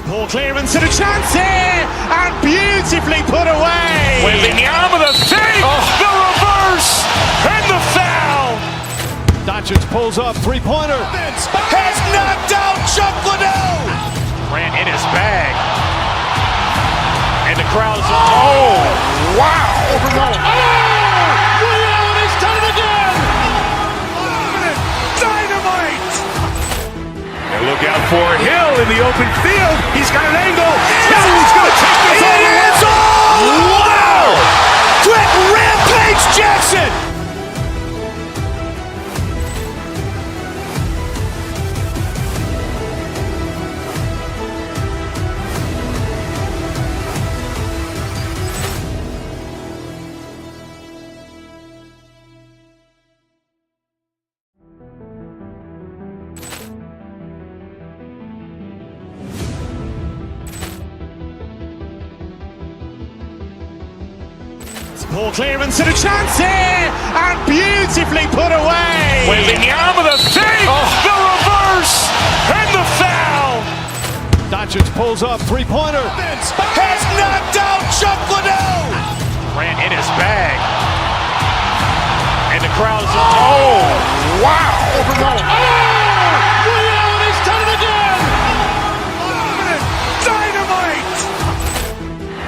Poor clearance and a chance here, and beautifully put away. Wembanyama with a save, the reverse, and the foul. Doncic pulls up, three-pointer. Has knocked out Chuck Liddell. Grant in his bag. And the crowd is, wow. Ray Allen has done it again. Dynamite. And look out for Hill in the open field. He's got an angle. He's going to take this all the way. Wow. Quick Rampage Jackson. Poor clearance and a chance here, and beautifully put away. Wembanyama with a save, the reverse, and the foul. Doncic pulls up, three-pointer. Has knocked out Chuck Liddell. Grant in his bag. And the crowd is, wow. Ray Allen has done it again. Dynamite.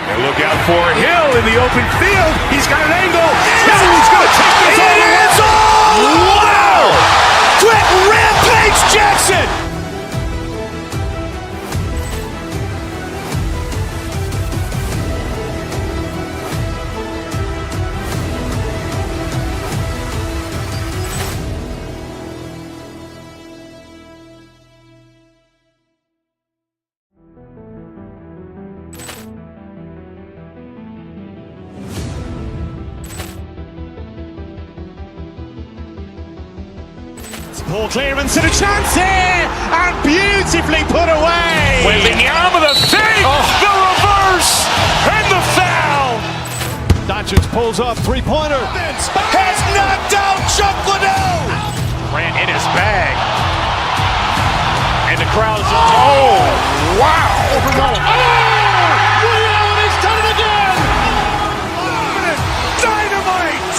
And look out for Hill in the open field. He's got an angle. He's going to take this all the way. Wow. Quick Rampage Jackson. Poor clearance and a chance here, and beautifully put away. Wembanyama with a save, the reverse, and the foul. Doncic pulls up, three-pointer. Has knocked out Chuck Liddell. Grant in his bag. And the crowd is, wow. Ray Allen has done it again. Dynamite.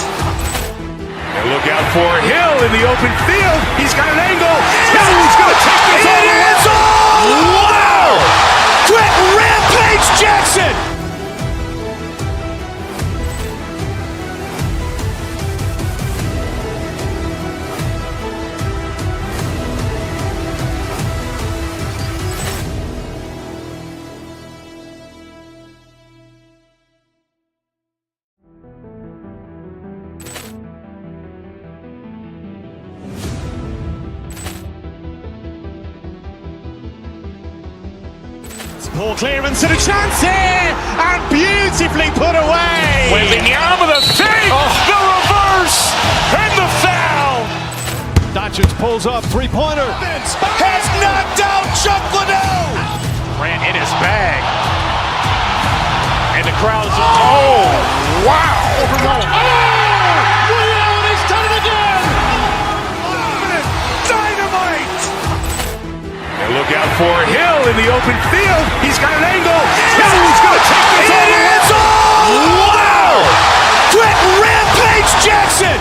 And look out for Hill in the open field. He's got an angle. He's going to take this all the way. Wow. Quick Rampage Jackson. Poor clearance and a chance here, and beautifully put away. Wembanyama with a save, the reverse, and the foul. Doncic pulls up, three-pointer. Has knocked out Chuck Liddell. Grant in his bag. And the crowd is, wow. Ray Allen has done it again. Dynamite. And look out for Hill in the open field. He's got an angle. He's going to take this all the way. Wow. Quick Rampage Jackson.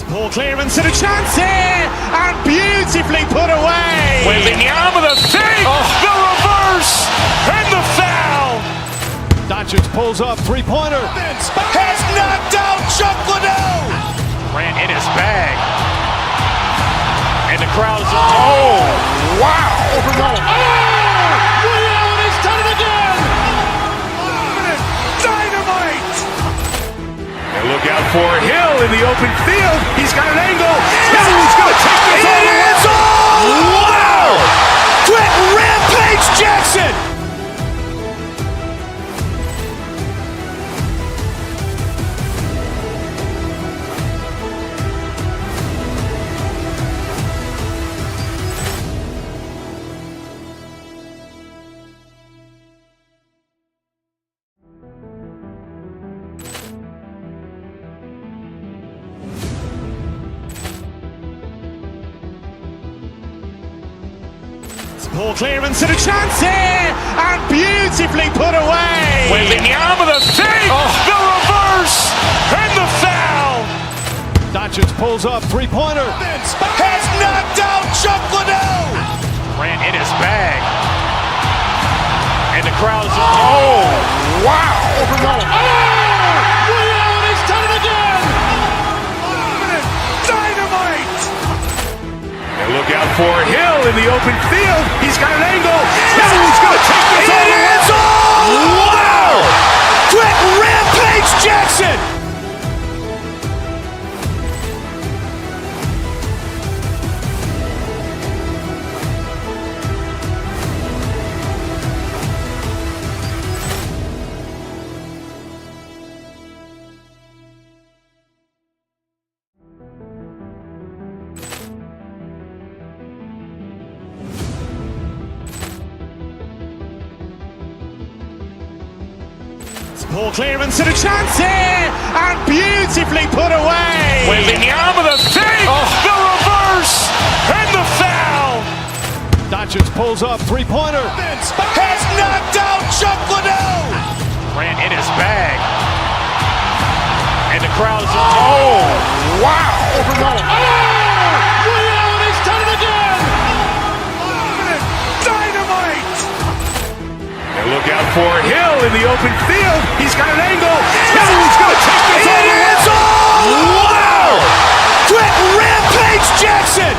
Poor clearance and a chance here, and beautifully put away. Wembanyama with a save, the reverse, and the foul. Doncic pulls up, three-pointer. Has knocked out Chuck Liddell. Grant in his bag. And the crowd is, wow. Ray Allen has done it again. Dynamite. And look out for Hill in the open field. He's got an angle. He's going to take this all the way. Wow. Quick Rampage Jackson. Poor clearance and a chance here, and beautifully put away. Wembanyama the fake, the reverse, and the foul. Doncic pulls up, three-pointer. Has knocked out Chuck Liddell. Grant in his bag. And the crowd is, oh, wow. He's done it again. Dynamite. And look out for Hill in the open field. He's got an angle. He's going to take this all the way. Wow. Quick Rampage Jackson. Poor clearance and a chance here, and beautifully put away. Wembanyama the fake, the reverse, and the foul. Doncic pulls up, three-pointer. Has knocked out Chuck Liddell. Grant in his bag. And the crowd is, oh, wow. He's done it again. Dynamite. And look out for Hill in the open field. He's got an angle. He's going to take this all the way. Wow. Quick Rampage Jackson.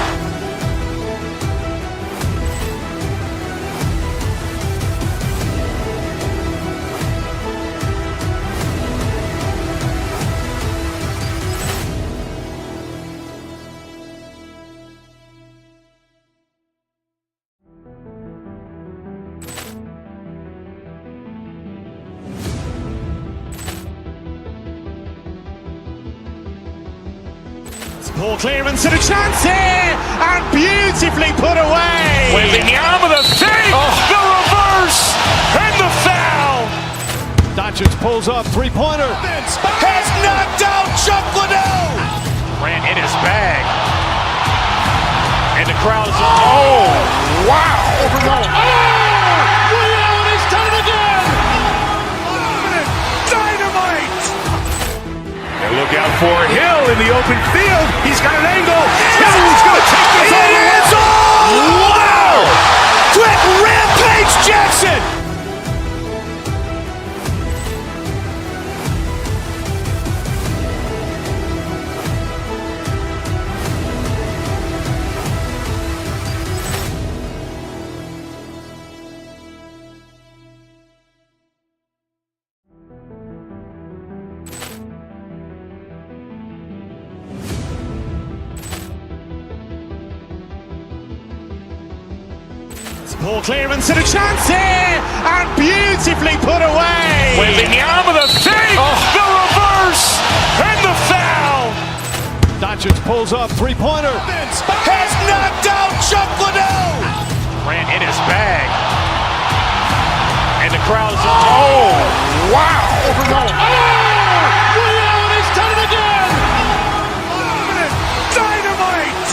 Poor clearance and a chance here, and beautifully put away. Wembanyama the fake, the reverse, and the foul. Doncic pulls up, three-pointer. Has knocked out Chuck Liddell. Grant in his bag. And the crowd is, oh, wow. He's done it again. Dynamite. And look out for Hill in the open field. He's got an angle. He's going to take this all the way. Wow. Quick Rampage Jackson. Poor clearance and a chance here, and beautifully put away. Wembanyama the fake, the reverse, and the foul. Doncic pulls up, three-pointer. Has knocked out Chuck Liddell. Grant in his bag. And the crowd is, oh, wow. He's done it again. Dynamite.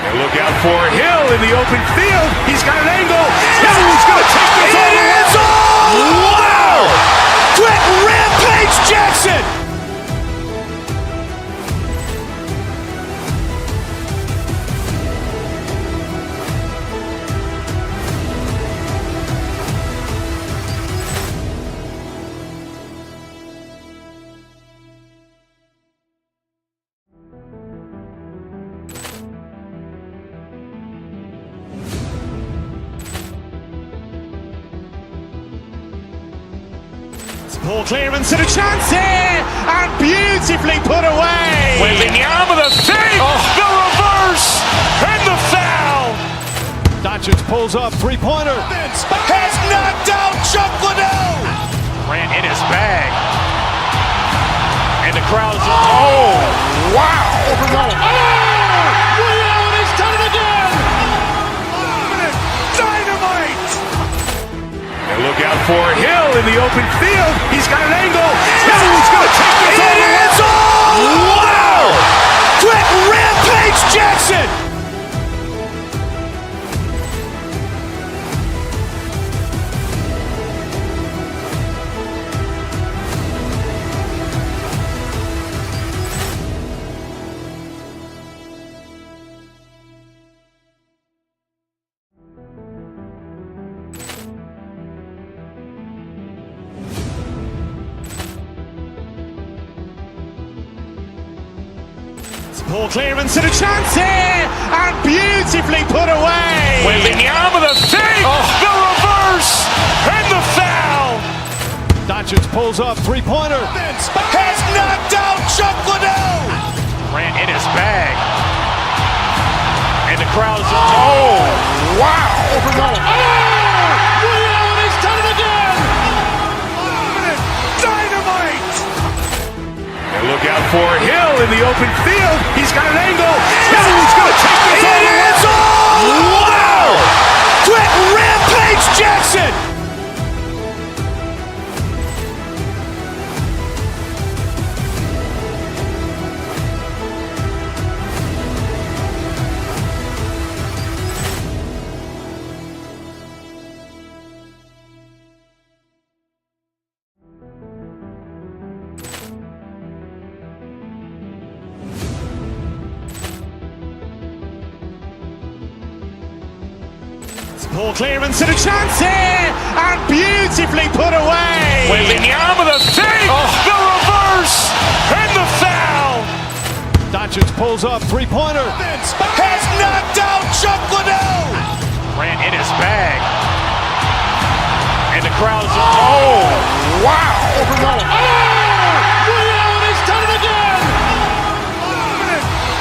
And look out for Hill in the open field. He's got an angle. He's going to take this all the way. Wow. Quick Rampage Jackson. Poor clearance and a chance here, and beautifully put away. Wembanyama the fake, the reverse, and the foul. Doncic pulls up, three-pointer. Has knocked out Chuck Liddell. Grant in his bag. And the crowd is, oh, wow. He's done it again. Dynamite. And look out for Hill in the open field. He's got an angle. He's going to take this all the way. Wow. Quick Rampage Jackson. Poor clearance and a chance here, and beautifully put away. Wembanyama with a fake, the reverse, and the foul. Doncic pulls up, three-pointer. Has knocked out Chuck Liddell. Ran in his bag. And the crowd is, oh, wow. He's done it again. Dynamite. And look out for Hill in the open field. He's got an angle. Hill's going to take this all the way. Wow. Quick Rampage Jackson. Poor clearance and a chance here, and beautifully put away. Wembanyama with a fake, the reverse, and the foul. Doncic pulls up, three-pointer. Has knocked out Chuck Liddell. Ran in his bag. And the crowd is, oh, wow. He's done it again.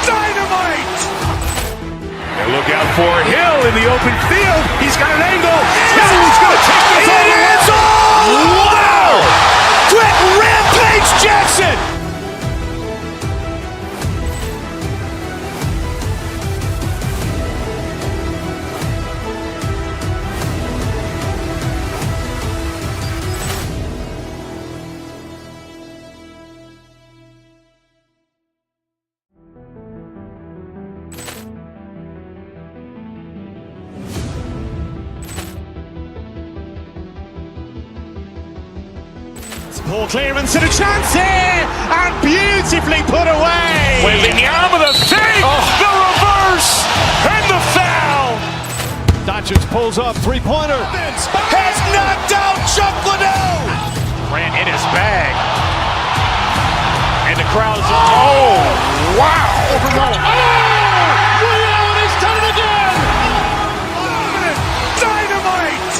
Dynamite. And look out for Hill in the open field. He's got an angle. Hill's going to take this all the way. Wow. Quick Rampage Jackson. Poor clearance and a chance here, and beautifully put away. Wembanyama with a fake, the reverse, and the foul. Doncic pulls up, three-pointer. Has knocked out Chuck Liddell. Ran in his bag. And the crowd is, oh, wow. He's done it again. Dynamite.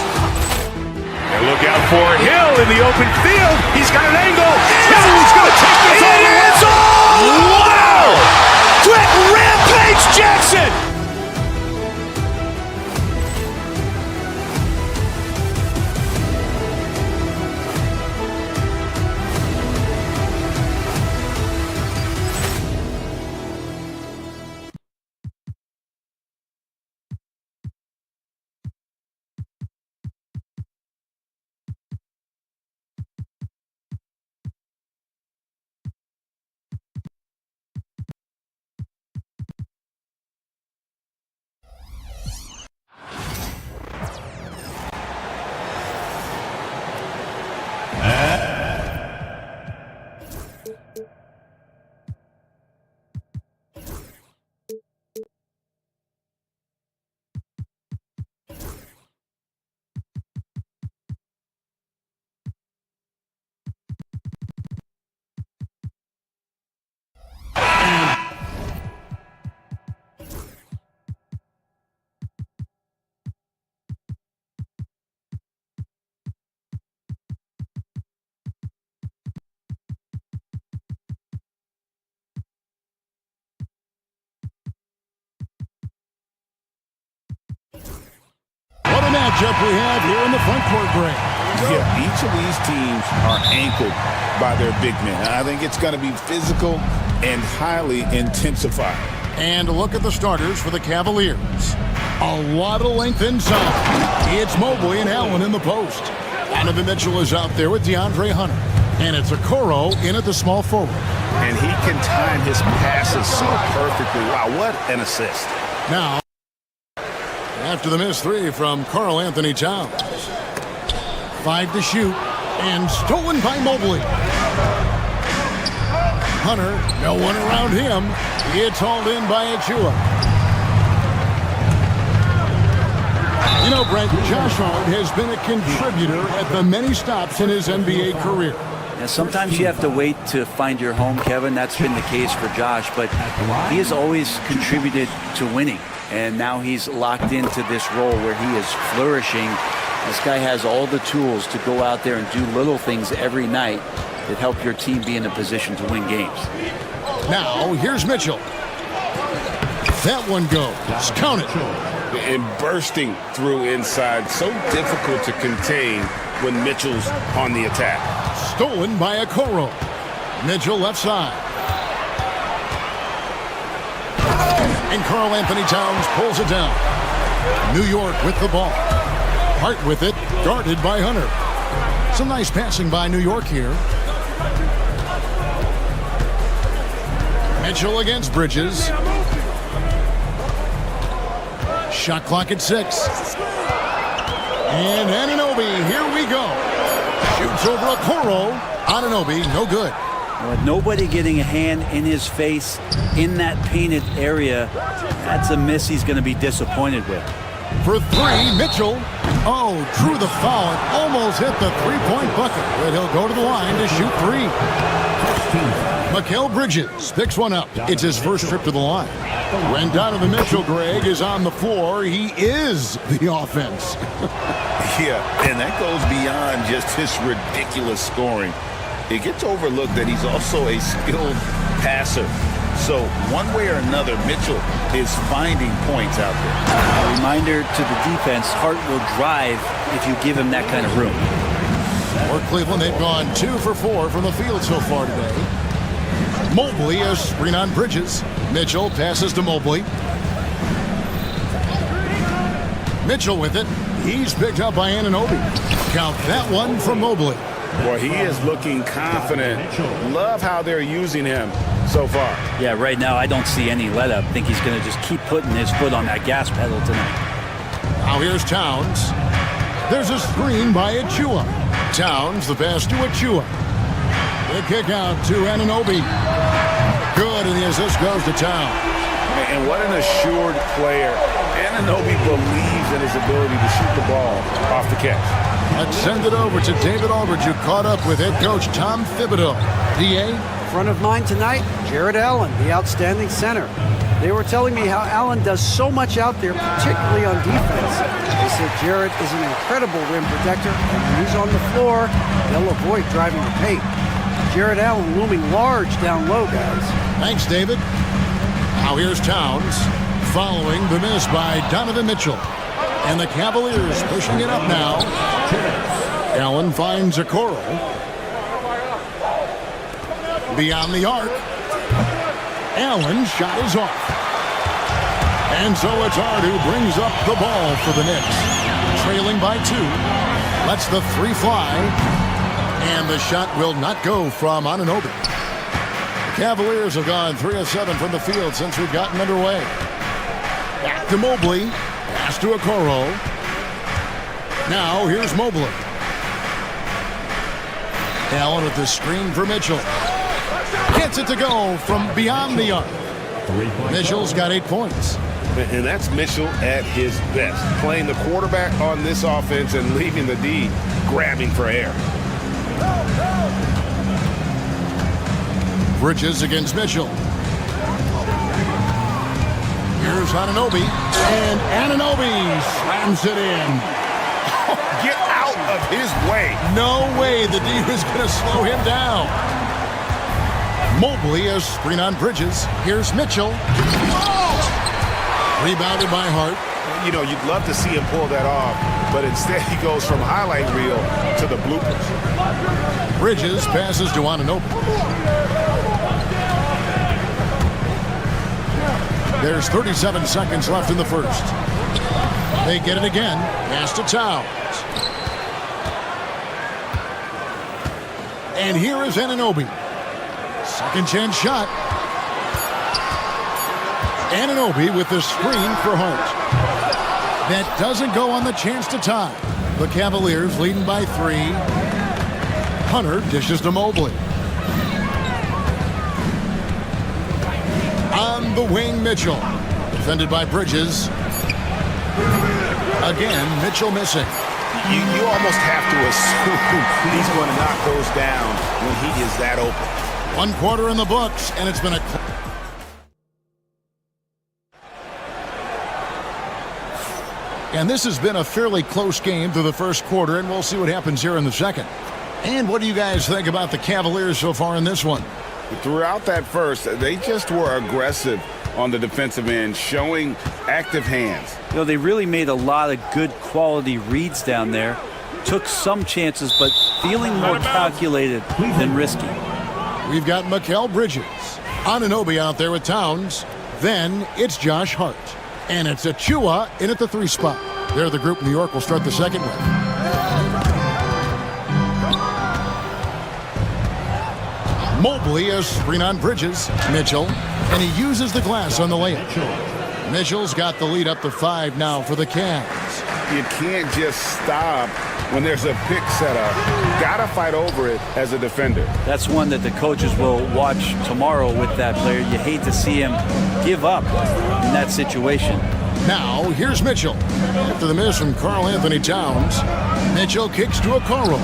And look out for Hill in the open field. He's got an angle. Hill's going to take this all the way. Wow. Quick Rampage Jackson. What a matchup we have here in the front court, Greg. Yeah, each of these teams are anchored by their big men. I think it's going to be physical and highly intensified. And look at the starters for the Cavaliers. A lot of length inside. It's Mobley and Allen in the post. Donovan Mitchell is out there with DeAndre Hunter. And it's Okoro in at the small forward. And he can time his passes so perfectly. Wow, what an assist. Now, after the missed three from Karl Anthony Towns. 5 to shoot, and stolen by Mobley. Hunter, no one around him. It's hauled in by Achua. You know, Brent, Josh Hart has been a contributor at the many stops in his NBA career. And sometimes you have to wait to find your home, Kevin. That's been the case for Josh, but he has always contributed to winning. And now he's locked into this role where he is flourishing. This guy has all the tools to go out there and do little things every night that help your team be in a position to win games. Now, here's Mitchell. That one goes. Count it. And bursting through inside, so difficult to contain when Mitchell's on the attack. Stolen by Okoro. Mitchell left side. And Karl Anthony Towns pulls it down. New York with the ball. Hart with it, guarded by Hunter. Some nice passing by New York here. Mitchell against Bridges. Shot clock at 6. And Anunoby, here we go. Shoots over Okoro. Anunoby, no good. With nobody getting a hand in his face in that painted area, that's a miss he's going to be disappointed with. For 3, Mitchell. Oh, drew the foul and almost hit the three-point bucket. But he'll go to the line to shoot 3. Mikal Bridges picks one up. It's his first trip to the line. When Donovan Mitchell, Greg, is on the floor, he is the offense. Yeah, and that goes beyond just his ridiculous scoring. It gets overlooked that he's also a skilled passer. So one way or another, Mitchell is finding points out there. A reminder to the defense, Hart will drive if you give him that kind of room. For Cleveland, they've gone 2 for 4 from the field so far today. Mobley, a screen on Bridges. Mitchell passes to Mobley. Mitchell with it. He's picked up by Anunoby. Count that one from Mobley. Boy, he is looking confident. Love how they're using him so far. Yeah, right now I don't see any let up. I think he's going to just keep putting his foot on that gas pedal tonight. Now here's Towns. There's a screen by Achua. Towns, the pass to Achua. The kick out to Anunoby. Good, and the assist goes to Towns. And what an assured player. Anunoby believes in his ability to shoot the ball off the catch. Let's send it over to David Aldridge, who caught up with head coach Tom Thibodeau. DA? Front of mind tonight, Jarrett Allen, the outstanding center. They were telling me how Allen does so much out there, particularly on defense. They said Jarrett is an incredible rim protector, and when he's on the floor, they'll avoid driving the paint. Jarrett Allen looming large down low, guys. Thanks, David. Now here's Towns, following the miss by Donovan Mitchell. And the Cavaliers pushing it up now. Allen finds Okoro. Beyond the arc. Allen's shot is off. And so it's Hart who brings up the ball for the Knicks. Trailing by 2. Lets the 3 fly. And the shot will not go from Anunoby. The Cavaliers have gone 3 of 7 from the field since we've gotten underway. Back to Mobley. Pass to Okoro. Now here's Mobley. Allen with the screen for Mitchell. Gets it to go from beyond the arc. Mitchell's got 8 points. And that's Mitchell at his best. Playing the quarterback on this offense and leaving the D grabbing for air. Bridges against Mitchell. Here's Anunoby. And Anunoby slams it in. Get out of his way. No way the D was going to slow him down. Mobley, a screen on Bridges. Here's Mitchell. Rebounded by Hart. You know, you'd love to see him pull that off, but instead he goes from highlight reel to the bloopers. Bridges passes to Anunoby. There's 37 seconds left in the first. They get it again. Pass to Towns. And here is Anunoby. Second chance shot. Anunoby with the screen for Hart. That doesn't go on the chance to tie. The Cavaliers leading by 3. Hunter dishes to Mobley. On the wing, Mitchell. Defended by Bridges. Again, Mitchell missing. You almost have to assume he's going to knock those down when he is that open. 1 quarter in the books, and it's been a... And this has been a fairly close game through the first quarter, and we'll see what happens here in the second. And what do you guys think about the Cavaliers so far in this one? Throughout that first, they just were aggressive on the defensive end, showing active hands. You know, they really made a lot of good quality reads down there. Took some chances, but feeling more calculated than risky. We've got Mikal Bridges. Anunoby out there with Towns. Then it's Josh Hart. And it's Achua in at the 3 spot. They're the group New York will start the second with. Mobley is screen on Bridges. Mitchell. And he uses the glass on the layup. Mitchell's got the lead up to 5 now for the Cavs. You can't just stop when there's a pick set up. Gotta fight over it as a defender. That's one that the coaches will watch tomorrow with that player. You hate to see him give up in that situation. Now, here's Mitchell. After the miss from Karl Anthony Towns, Mitchell kicks to Okoro.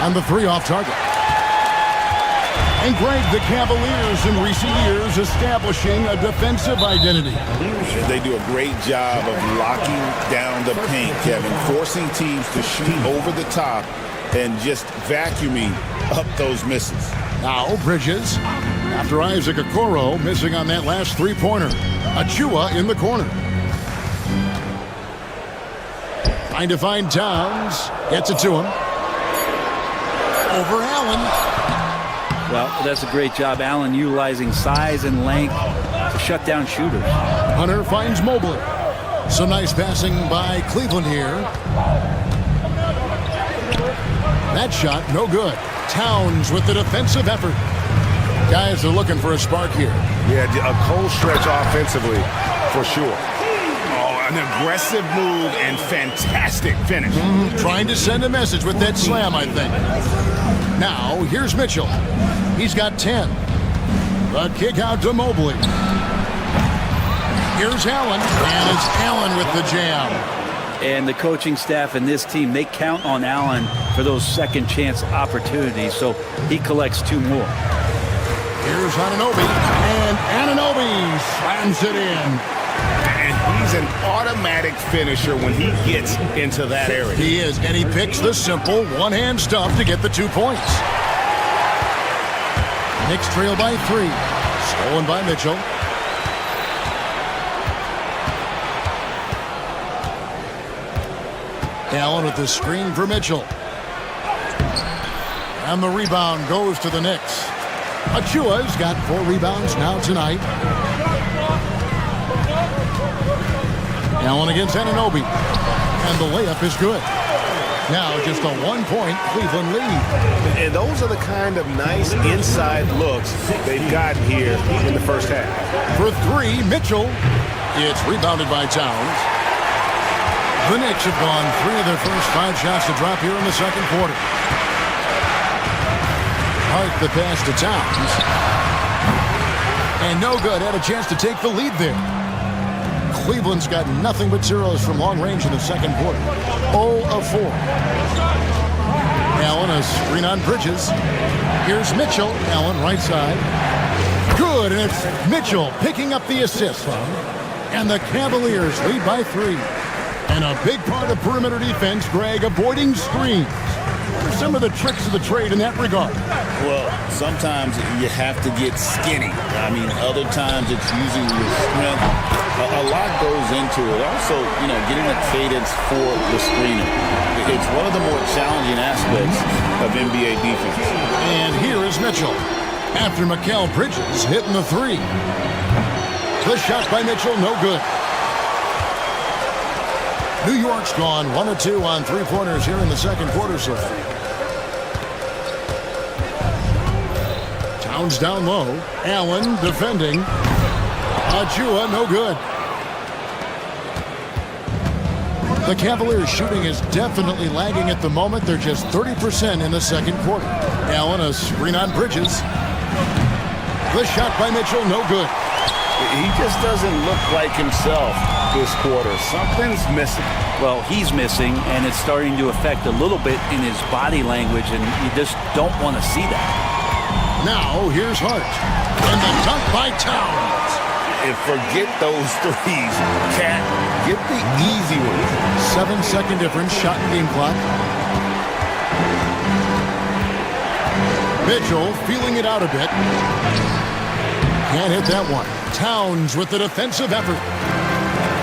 On the 3 off target. And Greg, the Cavaliers in recent years establishing a defensive identity. They do a great job of locking down the paint, Kevin, forcing teams to shoot over the top and just vacuuming up those misses. Now Bridges, after Isaac Okoro missing on that last 3-pointer. Achua in the corner. Trying to find Towns. Gets it to him. Over Allen. Well, that's a great job, Allen, utilizing size and length to shut down shooters. Hunter finds Mobley. Some nice passing by Cleveland here. That shot, no good. Towns with the defensive effort. Guys are looking for a spark here. Yeah, a cold stretch offensively, for sure. Oh, an aggressive move and fantastic finish. Trying to send a message with that slam, I think. Now, here's Mitchell. He's got 10. The kick out to Mobley. Here's Allen, and it's Allen with the jam. And the coaching staff and this team, they count on Allen for those second chance opportunities, so he collects 2 more. Here's Anunoby, and Anunoby slams it in. And he's an automatic finisher when he gets into that area. He is, and he picks the simple one-hand stuff to get the 2 points. Knicks trail by 3. Stolen by Mitchell. Allen with the screen for Mitchell. And the rebound goes to the Knicks. Achua's got 4 rebounds now tonight. Allen against Anunoby. And the layup is good. Now just a 1-point Cleveland lead. And those are the kind of nice inside looks they've gotten here in the first half. For 3, Mitchell. It's rebounded by Towns. The Knicks have gone 3 of their first 5 shots to drop here in the second quarter. Hart the pass to Towns. And no good. Had a chance to take the lead there. Cleveland's got nothing but zeros from long range in the second quarter. 0 of 4. Allen a screen on Bridges. Here's Mitchell. Allen right side. Good, and it's Mitchell picking up the assist. And the Cavaliers lead by 3. And a big part of perimeter defense, Greg, avoiding screens. What are some of the tricks of the trade in that regard? Well, sometimes you have to get skinny. I mean, other times it's using your strength. A lot goes into it. Also, getting a cadence for the screener. It's one of the more challenging aspects of NBA defense. And here is Mitchell. After Mikal Bridges hitting the 3. The shot by Mitchell, no good. New York's gone 1 of 2 on 3-pointers here in the second quarter so far. Towns down low. Allen defending. Achua, no good. The Cavaliers shooting is definitely lagging at the moment. They're just 30% in the second quarter. Allen a screen on Bridges. The shot by Mitchell, no good. He just doesn't look like himself this quarter. Something's missing. Well, he's missing, and it's starting to affect a little bit in his body language, and you just don't want to see that. Now, here's Hart. And the dunk by Towns. And forget those threes. Cat, get the easy ones. 7-second difference, shot and game clock. Mitchell feeling it out a bit. Can't hit that one. Towns with the defensive effort.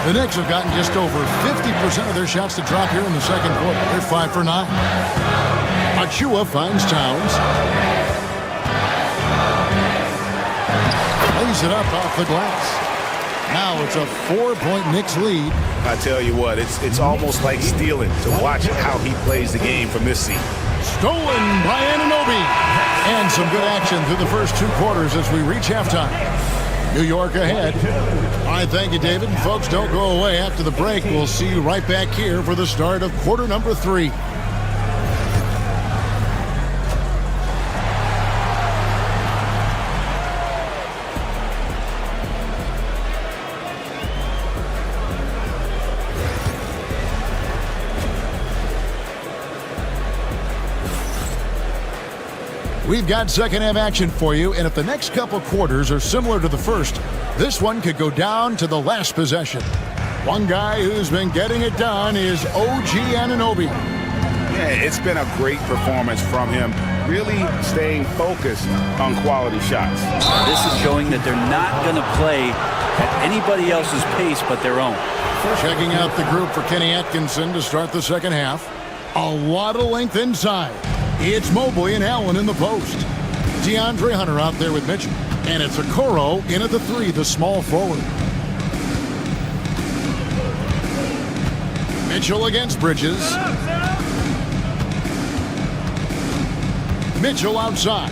The Knicks have gotten just over 50% of their shots to drop here in the second quarter. They're 5 for 9. Achua finds Towns. Lays it up off the glass. Now it's a 4-point Knicks lead. I tell you what, it's almost like stealing to watch how he plays the game from this seat. Stolen by Anunoby. And some good action through the first 2 quarters as we reach halftime. New York ahead. All right, thank you, David. And folks, don't go away. After the break, we'll see you right back here for the start of quarter number 3. We've got second half action for you, and if the next couple quarters are similar to the first, this one could go down to the last possession. One guy who's been getting it done is OG Anunoby. Yeah, it's been a great performance from him, really staying focused on quality shots. This is showing that they're not going to play at anybody else's pace but their own. Checking out the group for Kenny Atkinson to start the second half. A lot of length inside. It's Mobley and Allen in the post. DeAndre Hunter out there with Mitchell. And it's Okoro in at the 3, the small forward. Mitchell against Bridges. Mitchell outside.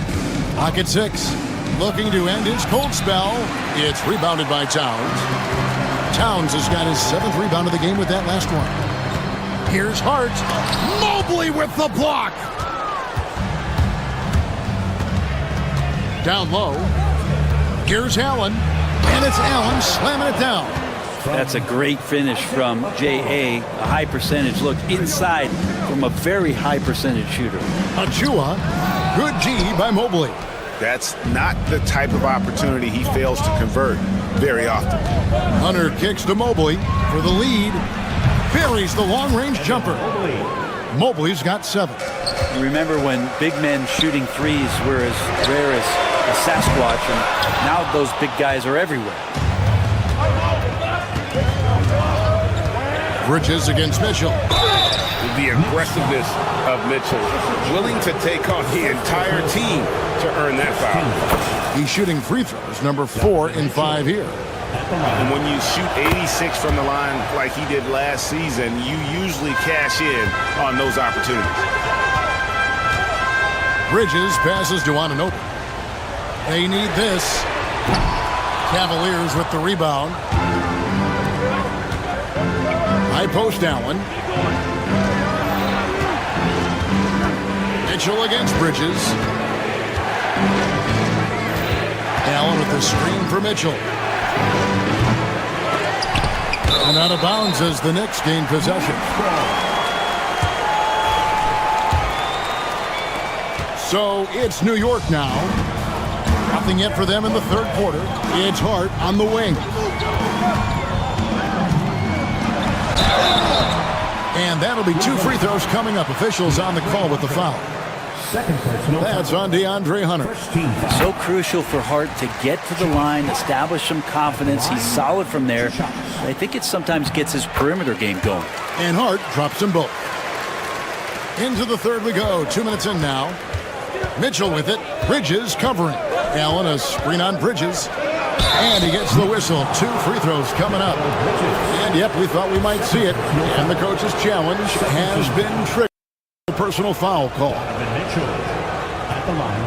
Clock at 6. Looking to end his cold spell. It's rebounded by Towns. Towns has got his 7th rebound of the game with that last one. Here's Hart. Mobley with the block. Down low. Here's Allen. And it's Allen slamming it down. That's a great finish from J.A. A high percentage look inside from a very high percentage shooter. Achua. Good G by Mobley. That's not the type of opportunity he fails to convert very often. Hunter kicks to Mobley for the lead. Buries the long-range jumper. Mobley's got 7. You remember when big men shooting threes were as rare as a Sasquatch, and now those big guys are everywhere. Bridges against Mitchell. The aggressiveness of Mitchell, willing to take on the entire team to earn that foul. He's shooting free throws, number 4 in 5 here. And when you shoot 86 from the line like he did last season, you usually cash in on those opportunities. Bridges passes to Anunoby. They need this. Cavaliers with the rebound. High post Allen. Mitchell against Bridges. Allen with the screen for Mitchell. And out of bounds as the Knicks gain possession. So it's New York now. Nothing yet for them in the third quarter. It's Hart on the wing. And that'll be 2 free throws coming up. Officials on the call with the foul. That's on DeAndre Hunter. So crucial for Hart to get to the line, establish some confidence. He's solid from there. I think it sometimes gets his perimeter game going. And Hart drops them both. Into the third we go. 2 minutes in now. Mitchell with it. Bridges covering. Allen a screen on Bridges. And he gets the whistle. 2 free throws coming up. And yep, we thought we might see it. And the coach's challenge has been triggered. A personal foul call. Mitchell at the line.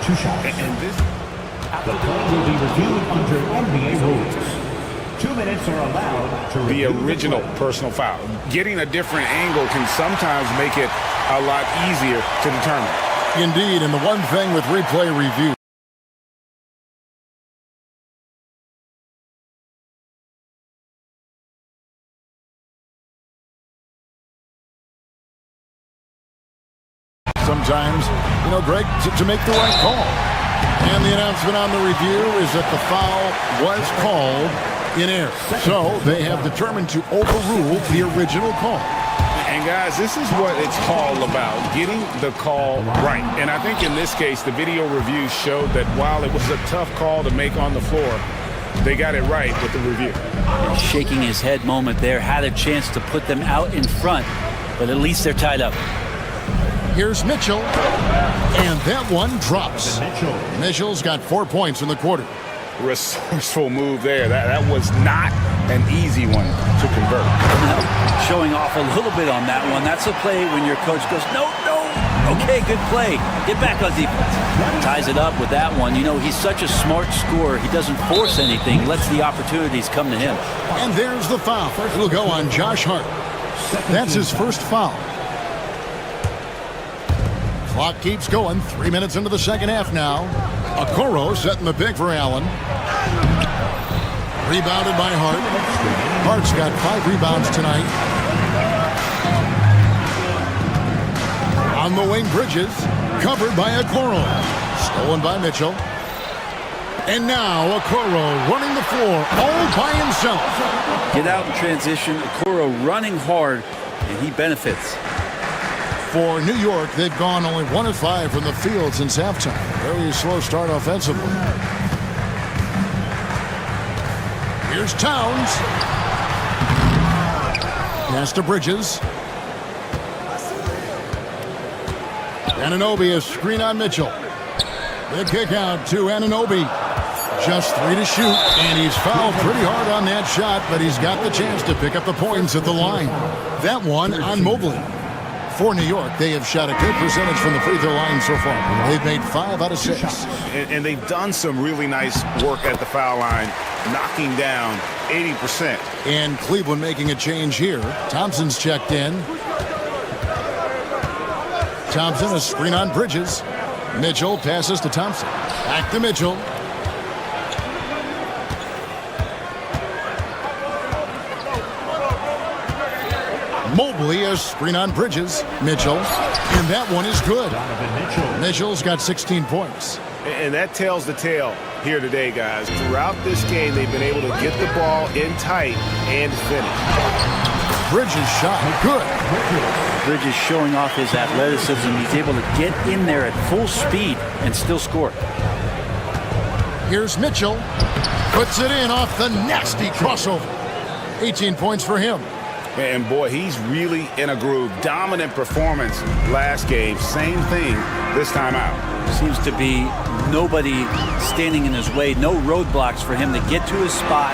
2 shots. And this, the play will be reviewed under NBA rules. 2 minutes are allowed to the review original personal foul. Getting a different angle can sometimes make it a lot easier to determine. Indeed, and the one thing with replay review, sometimes, Greg, to make the right call. And the announcement on the review is that the foul was called in error. So they have determined to overrule the original call. And guys, this is what it's all about, getting the call right. And I think in this case, the video review showed that while it was a tough call to make on the floor, they got it right with the review. And shaking his head moment there, had a chance to put them out in front, but at least they're tied up. Here's Mitchell, and that one drops. Mitchell's got 4 points in the quarter. Resourceful move there. That was not an easy one to convert. Showing off a little bit on that one. That's a play when your coach goes, no. Okay, good play. Get back on defense. Ties it up with that one. He's such a smart scorer. He doesn't force anything. Lets the opportunities come to him. And there's the foul. It'll go on Josh Hart. That's his first foul. Clock keeps going. 3 minutes into the second half now. Okoro setting the pick for Allen. Rebounded by Hart. Hart's got 5 rebounds tonight. On the wing, Bridges. Covered by Okoro. Stolen by Mitchell. And now Okoro running the floor all by himself. Get out in transition. Okoro running hard, and he benefits. For New York, they've gone only 1 of 5 from the field since halftime. Very slow start offensively. Here's Towns. Pass to Bridges. Anunoby, a screen on Mitchell. The kick out to Anunoby. Just 3 to shoot, and he's fouled pretty hard on that shot, but he's got the chance to pick up the points at the line. That one on Mobley. For New York, they have shot a good percentage from the free throw line so far. They've made 5 out of 6. And they've done some really nice work at the foul line, knocking down 80%. And Cleveland making a change here. Thompson's checked in. Thompson, a screen on Bridges. Mitchell passes to Thompson. Back to Mitchell. Mobley, a screen on Bridges. Mitchell. And that one is good. Mitchell's got 16 points. And that tells the tale here today, guys. Throughout this game, they've been able to get the ball in tight and finish. Bridges shot. Good. Bridges showing off his athleticism. He's able to get in there at full speed and still score. Here's Mitchell. Puts it in off the nasty crossover. 18 points for him. And boy, he's really in a groove. Dominant performance last game. Same thing this time out. Seems to be nobody standing in his way. No roadblocks for him to get to his spot,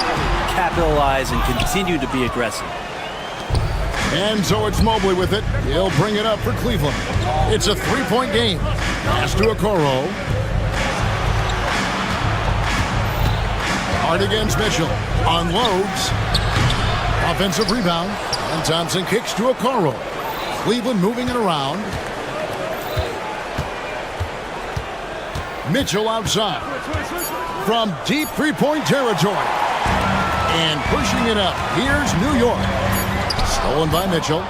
capitalize, and continue to be aggressive. And so it's Mobley with it. He'll bring it up for Cleveland. It's a 3-point game. Pass to Okoro. Hard against Mitchell. Unloads. Offensive rebound. And Thompson kicks to Okoro. Cleveland moving it around. Mitchell outside. From deep 3-point territory. And pushing it up. Here's New York. Stolen by Mitchell.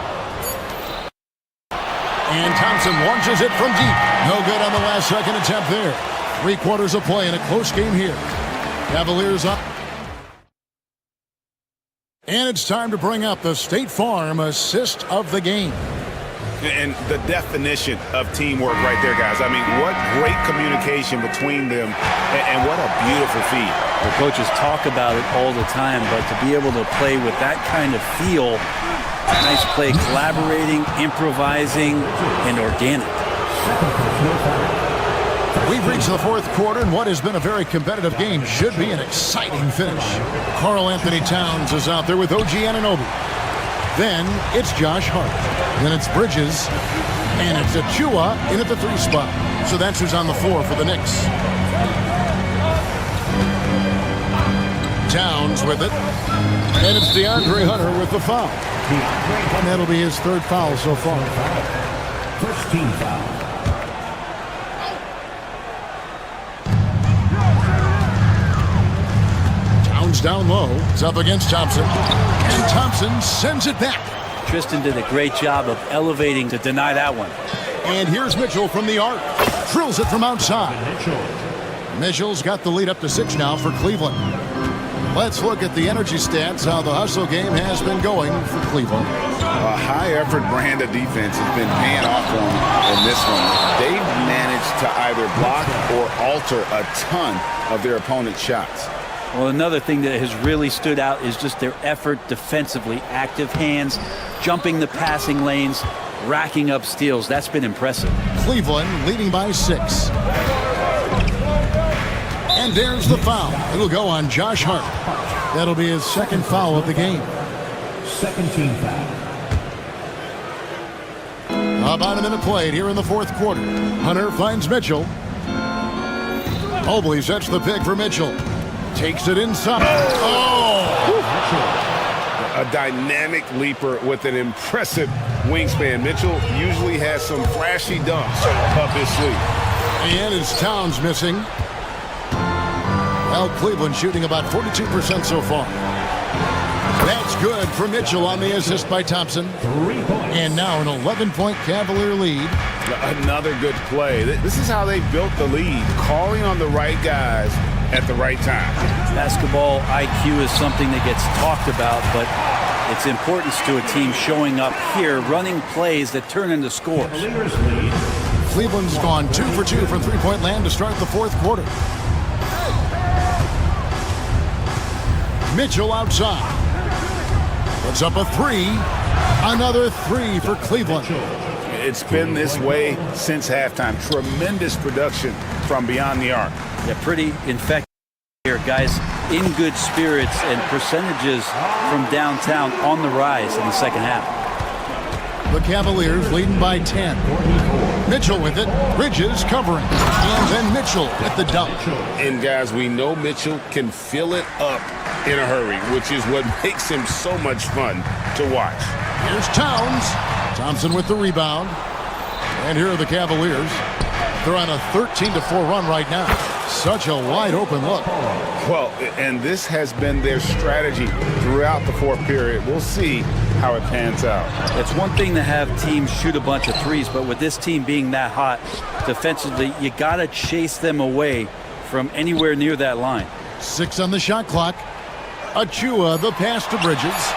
And Thompson launches it from deep. No good on the last second attempt there. 3 quarters of play in a close game here. Cavaliers up. And it's time to bring up the State Farm assist of the game. And the definition of teamwork right there, guys. I mean, what great communication between them, and what a beautiful feed. The coaches talk about it all the time, but to be able to play with that kind of feel, nice play, collaborating, improvising, and organic. We've reached the 4th quarter, and what has been a very competitive game should be an exciting finish. Karl Anthony Towns is out there with OG Anunoby. Then it's Josh Hart. Then it's Bridges. And it's Achua in at the 3 spot. So that's who's on the floor for the Knicks. Towns with it. And it's DeAndre Hunter with the foul. And that'll be his 3rd foul so far. First team foul. Down low. It's up against Thompson. And Thompson sends it back. Tristan did a great job of elevating to deny that one. And here's Mitchell from the arc. Drills it from outside. Mitchell's got the lead up to 6 now for Cleveland. Let's look at the energy stats, how the hustle game has been going for Cleveland. A high-effort brand of defense has been paying off for them in this one. They've managed to either block or alter a ton of their opponent's shots. Well, another thing that has really stood out is just their effort defensively. Active hands, jumping the passing lanes, racking up steals. That's been impressive. Cleveland leading by 6. And there's the foul. It'll go on Josh Hart. That'll be his second foul of the game. Second team foul. About a minute played here in the fourth quarter. Hunter finds Mitchell. Mobley sets the pick for Mitchell. Takes it inside. A dynamic leaper with an impressive wingspan. Mitchell usually has some flashy dunks up his sleeve. And is Towns missing? Well, Cleveland shooting about 42% so far. That's good for Mitchell on the assist by Thompson. 3 points. And now an 11-point Cavalier lead. Another good play. This is how they built the lead, calling on the right guys at the right time. Basketball IQ is something that gets talked about, but its importance to a team showing up here, running plays that turn into scores. Cavaliers lead. Cleveland's gone 2 for 2 from three-point land to start the fourth quarter. Mitchell outside. Puts up a 3. Another 3 for Cleveland. It's been this way since halftime. Tremendous production from beyond the arc. Yeah, pretty infected here, guys. In good spirits and percentages from downtown on the rise in the second half. The Cavaliers leading by 10. Mitchell with it. Bridges covering. And then Mitchell with the dunk. And guys, we know Mitchell can fill it up in a hurry, which is what makes him so much fun to watch. Here's Towns. Thompson with the rebound. And here are the Cavaliers. They're on a 13-4 run right now. Such a wide open look. Well, and this has been their strategy throughout the fourth period. We'll see how it pans out. It's one thing to have teams shoot a bunch of threes, but with this team being that hot defensively, you got to chase them away from anywhere near that line. 6 on the shot clock. Achua, the pass to Bridges.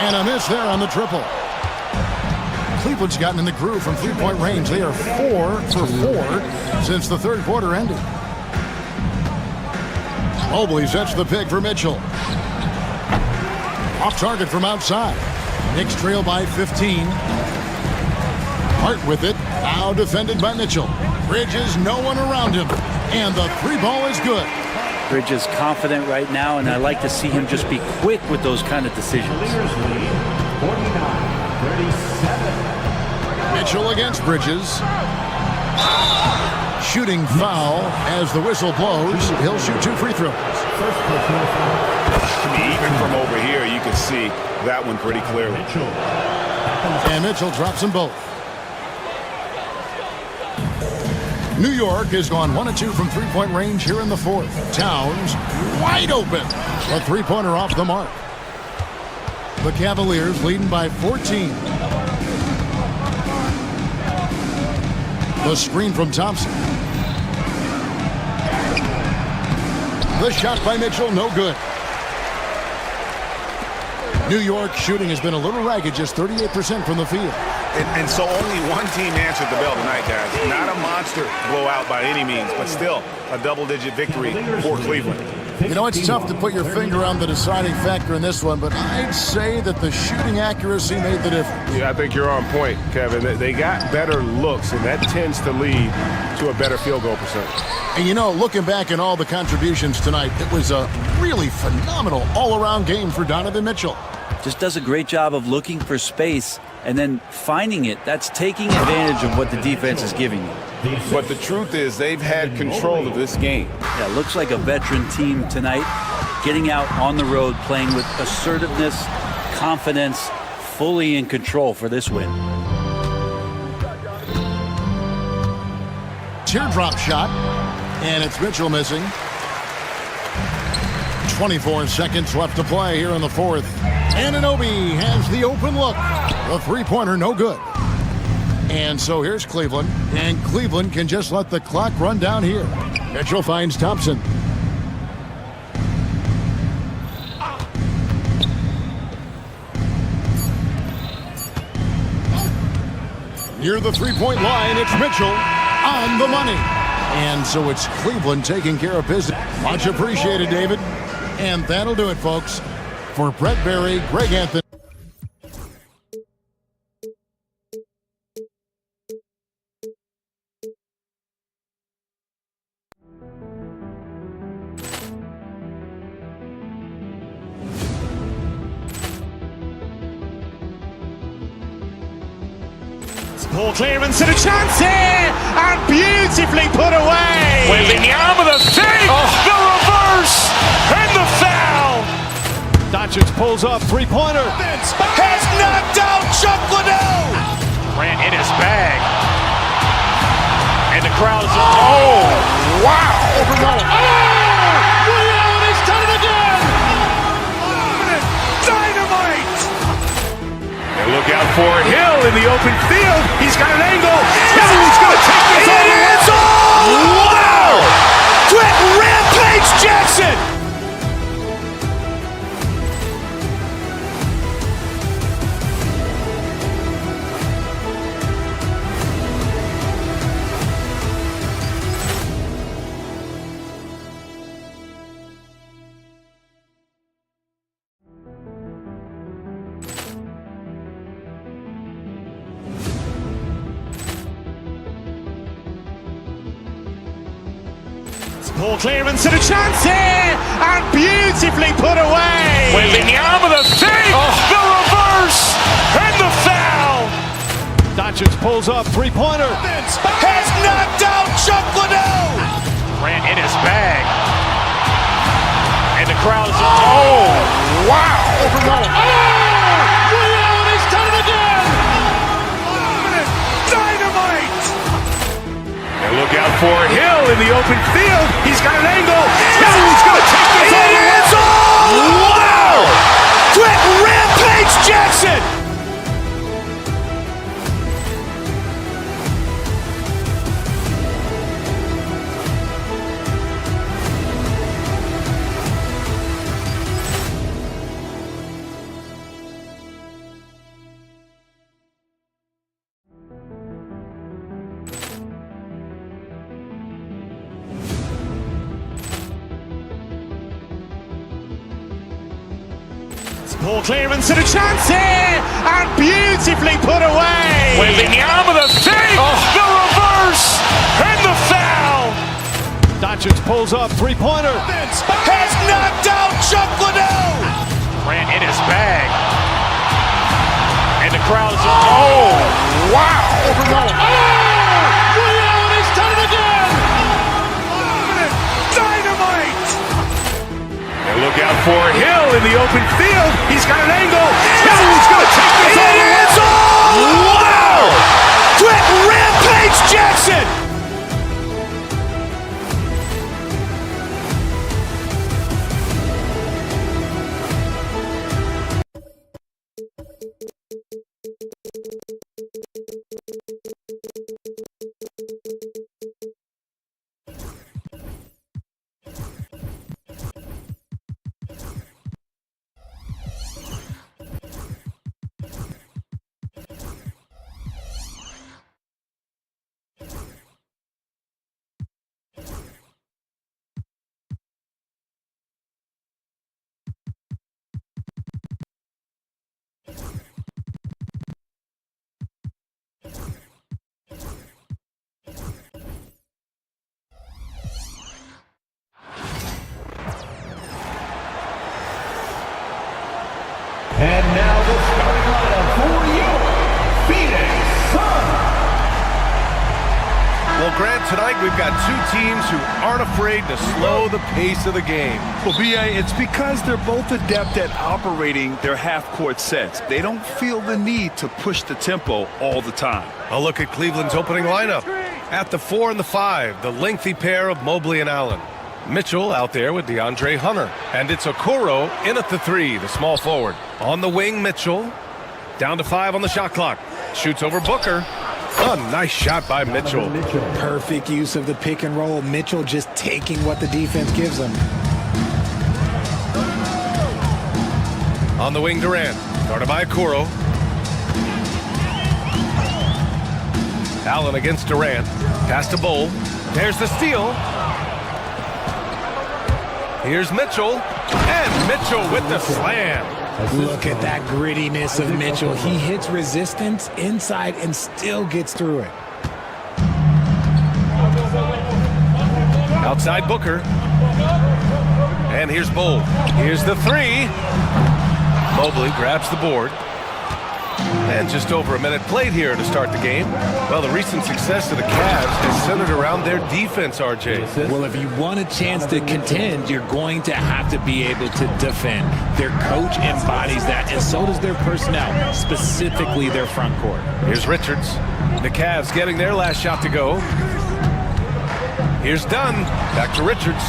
And a miss there on the triple. Cleveland's gotten in the groove from three-point range. They are 4 for 4 since the third quarter ended. Mobley sets the pick for Mitchell. Off target from outside. Knicks trail by 15. Hart with it. Now defended by Mitchell. Bridges, no one around him. And the 3 ball is good. Bridges confident right now, and I like to see him just be quick with those kind of decisions. Cavaliers lead 49-37. Mitchell against Bridges. Shooting foul as the whistle blows. He'll shoot 2 free throws. Even from over here, you can see that one pretty clearly. And Mitchell drops them both. New York has gone 1 of 2 from three-point range here in the fourth. Towns wide open. A three-pointer off the mark. The Cavaliers leading by 14. The screen from Thompson. The shot by Mitchell, no good. New York shooting has been a little ragged, just 38% from the field. And so only one team answered the bell tonight, guys. Not a monster blowout by any means, but still a double-digit victory for Cleveland. You know, it's tough to put your finger on the deciding factor in this one, but I'd say that the shooting accuracy made the difference. Yeah, I think you're on point, Kevin. They got better looks, and that tends to lead to a better field goal percentage. And you know, looking back at all the contributions tonight, it was a really phenomenal all-around game for Donovan Mitchell. Just does a great job of looking for space and then finding it. That's taking advantage of what the defense is giving you. But the truth is they've had control of this game. Yeah, looks like a veteran team tonight, getting out on the road, playing with assertiveness, confidence, fully in control for this win. Teardrop shot, and it's Mitchell missing. 24 seconds left to play here in the fourth. Anunoby has the open look. The three-pointer, no good. And so here's Cleveland, and Cleveland can just let the clock run down here. Mitchell finds Thompson. Near the three-point line, it's Mitchell on the money. And so it's Cleveland taking care of business. Much appreciated, David. And that'll do it, folks. For Brett Berry, Greg Anthony. Poor clearance and a chance here, and beautifully put away. Wembanyama the fake, the reverse, and the foul. Doncic pulls up, three-pointer. Has knocked out Chuck Liddell. Ran in his bag. And the crowd is, oh, wow. Ray Allen has done it again. Dynamite. And look out for Hill in the open field. He's got an angle. Hill's going to take this all the way. Wow. Quick Rampage Jackson. Poor clearance and a chance here, and beautifully put away. Wembanyama the fake, the reverse, and the foul. Doncic pulls up, three-pointer. Has knocked out Chuck Liddell. Ran in his bag. And the crowd is, oh, wow. Ray Allen has done it again. Dynamite. And look out for Hill in the open field. He's got an angle. Hill's going to take this all the way. Wow. Quick Rampage Jackson. Poor clearance and a chance here, and beautifully put away. Wembanyama the fake, the reverse, and the foul. Doncic pulls up, three-pointer. Has knocked out Chuck Liddell. Ran in his bag. And the crowd is, oh, wow. Ray Allen has done it again. Dynamite. And look out for Hill in the open field. He's got an angle. Hill's going to take this all the way. Wow. Quick Rampage Jackson. And now the starting lineup for your Phoenix Suns. Well, Grant, tonight we've got two teams who aren't afraid to slow the pace of the game. Well, B.A., it's because they're both adept at operating their half-court sets. They don't feel the need to push the tempo all the time. A look at Cleveland's opening lineup. At the 4 and the 5, the lengthy pair of Mobley and Allen. Mitchell out there with DeAndre Hunter. And it's Okoro in at the 3, the small forward. On the wing, Mitchell. Down to 5 on the shot clock. Shoots over Booker. A nice shot by Mitchell. Perfect use of the pick and roll. Mitchell just taking what the defense gives him. On the wing, Durant. Guarded by Okoro. Allen against Durant. Pass to Bull. There's the steal. Here's Mitchell. And Mitchell with the slam. Look at that grittiness of Mitchell. He hits resistance inside and still gets through it. Outside Booker. And here's Bull. Here's the three. Mobley grabs the board. And just over a minute played here to start the game. Well, the recent success of the Cavs is centered around their defense, RJ. Well, if you want a chance to contend, you're going to have to be able to defend. Their coach embodies that, and so does their personnel, specifically their front court. Here's Richards. The Cavs getting their last shot to go. Here's Dunn. Back to Richards.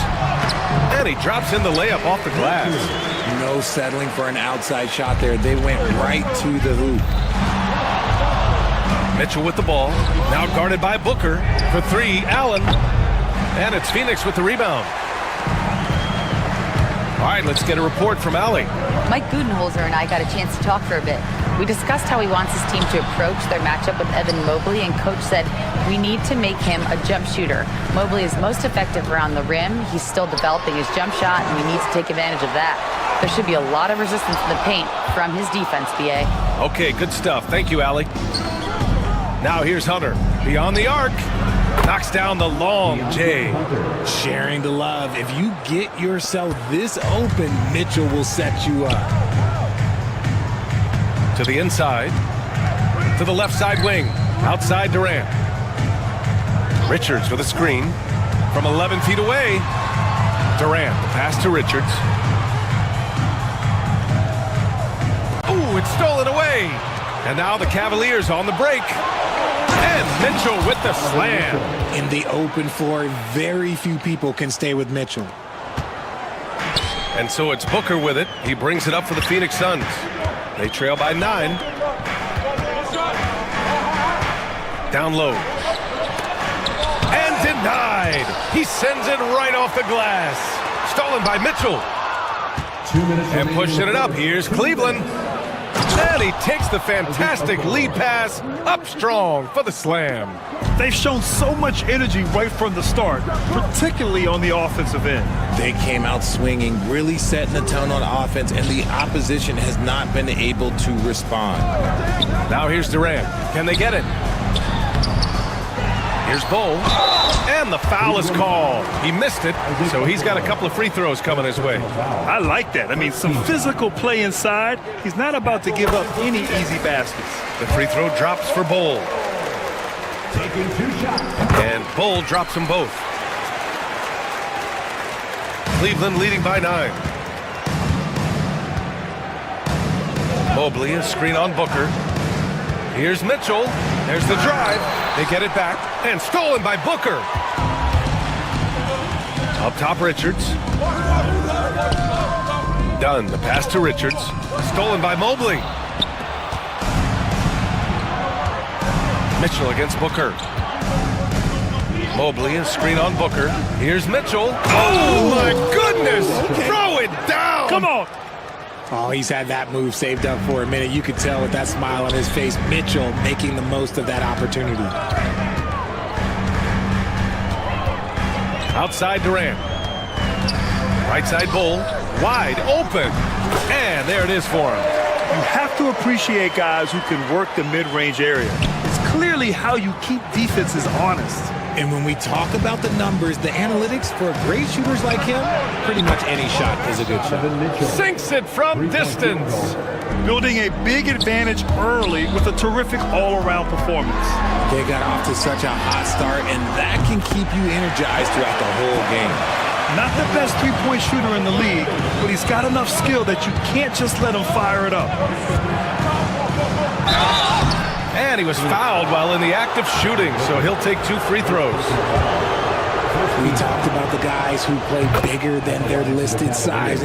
And he drops in the layup off the glass. No settling for an outside shot there. They went right to the hoop. Mitchell with the ball. Now guarded by Booker. For three, Allen. And it's Phoenix with the rebound. All right, let's get a report from Allie. Mike Budenholzer and I got a chance to talk for a bit. We discussed how he wants his team to approach their matchup with Evan Mobley, and Coach said, we need to make him a jump shooter. Mobley is most effective around the rim. He's still developing his jump shot, and we need to take advantage of that. There should be a lot of resistance in the paint from his defense, BA. Okay, good stuff. Thank you, Allie. Now here's Hunter. Beyond the arc. Knocks down the long J. Sharing the love. If you get yourself this open, Mitchell will set you up. To the inside. To the left side wing. Outside Durant. Richards with a screen. From 11 feet away. Durant. The pass to Richards. Ooh, it's stolen away. And now the Cavaliers on the break. And Mitchell with the slam. In the open floor, very few people can stay with Mitchell. And so it's Booker with it. He brings it up for the Phoenix Suns. They trail by 9. Down low. And denied. He sends it right off the glass. Stolen by Mitchell. 2 minutes and pushing it up. Here's Cleveland. And he takes the fantastic lead pass up strong for the slam. They've shown so much energy right from the start, particularly on the offensive end. They came out swinging, really setting the tone on offense, and the opposition has not been able to respond. Now here's Durant. Can they get it? Here's Bull. And the foul is called. He missed it, so he's got a couple of free throws coming his way. I like that. I mean, some physical play inside. He's not about to give up any easy baskets. The free throw drops for Bull. Taking 2 shots. And Bull drops them both. Cleveland leading by 9. Mobley, a screen on Booker. Here's Mitchell. There's the drive. They get it back. And stolen by Booker. Up top, Richards. Dunn, the pass to Richards. Stolen by Mobley. Mitchell against Booker. Mobley, a screen on Booker. Here's Mitchell. Oh, my goodness! Okay. Throw it down! Come on! Oh, he's had that move saved up for a minute. You could tell with that smile on his face. Mitchell making the most of that opportunity. Outside Durant. Right side Bull. Wide open. And there it is for him. You have to appreciate guys who can work the mid-range area. It's clearly how you keep defenses honest. And when we talk about the numbers, the analytics for great shooters like him, pretty much any shot is a good shot. Sinks it from distance. Building a big advantage early with a terrific all-around performance. They got off to such a hot start, and that can keep you energized throughout the whole game. Not the best three-point shooter in the league, but he's got enough skill that you can't just let him fire it up. And he was fouled while in the act of shooting, so he'll take 2 free throws. We talked about the guys who play bigger than their listed size.